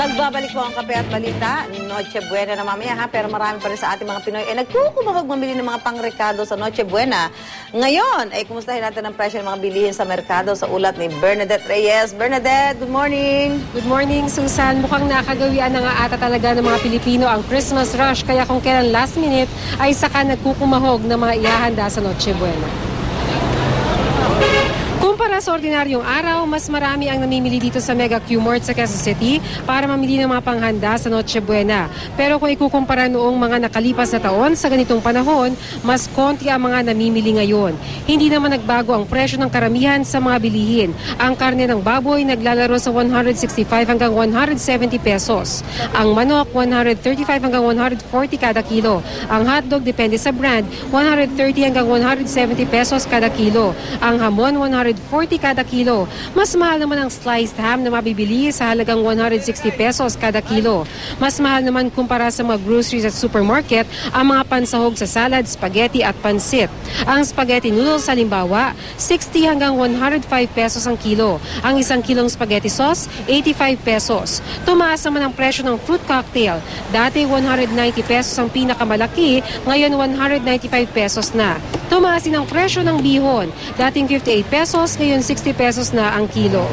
Magbabalik po ang kape at balita. Noche Buena na mamaya ha, pero marami pa rin sa ating mga Pinoy nagkukumahog mamili ng mga pangrekado sa Noche Buena. Ngayon, kumustahin natin ang presyo ng mga bilihin sa merkado sa ulat ni Bernadette Reyes. Bernadette, good morning! Good morning, Susan. Mukhang nakagawian na nga ata talaga ng mga Pilipino ang Christmas rush, kaya kung kailan last minute ay saka nagkukumahog ng mga ihahanda sa Noche Buena. Kumpara sa ordinaryong araw, mas marami ang namimili dito sa Mega Q-Mart sa Quezon City para mamili ng mga panghanda sa Noche Buena. Pero kung ikukumpara noong mga nakalipas na taon sa ganitong panahon, mas konti ang mga namimili ngayon. Hindi naman nagbago ang presyo ng karamihan sa mga bilihin. Ang karne ng baboy naglalaro sa 165 hanggang 170 pesos. Ang manok, 135 hanggang 140 kada kilo. Ang hotdog, depende sa brand, 130 hanggang 170 pesos kada kilo. Ang hamon, 140 kada kilo. Mas mahal naman ang sliced ham na mabibili sa halagang 160 pesos kada kilo. Mas mahal naman kumpara sa mga groceries at supermarket ang mga pansahog sa salad, spaghetti at pansit. Ang spaghetti noodles halimbawa, 60 hanggang 105 pesos ang kilo. Ang isang kilong spaghetti sauce, 85 pesos. Tumaas naman ang presyo ng fruit cocktail. Dati 190 pesos ang pinakamalaki, ngayon 195 pesos na. Tumaas din ang presyo ng bihon. Dating 58 pesos, ngayon 60 pesos na ang kilo.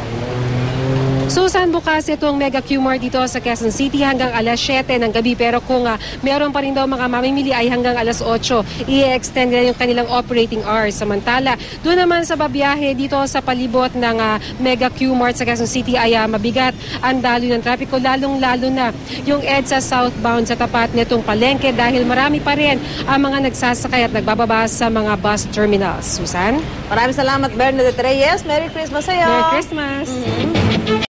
Susan, bukas itong Mega Q-Mart dito sa Quezon City hanggang alas 7 ng gabi. Pero kung meron pa rin daw mga mamimili ay hanggang alas 8, i-extend nila yung kanilang operating hours. Samantala, doon naman sa babiyahe dito sa palibot ng Mega Q-Mart sa Quezon City ay mabigat ang daloy ng trapiko, lalong-lalo na yung EDSA southbound sa tapat nitong palengke dahil marami pa rin ang mga nagsasakay at nagbababa sa mga bus terminals. Susan? Maraming salamat, Bernadette Reyes. Merry Christmas sa'yo! Merry Christmas!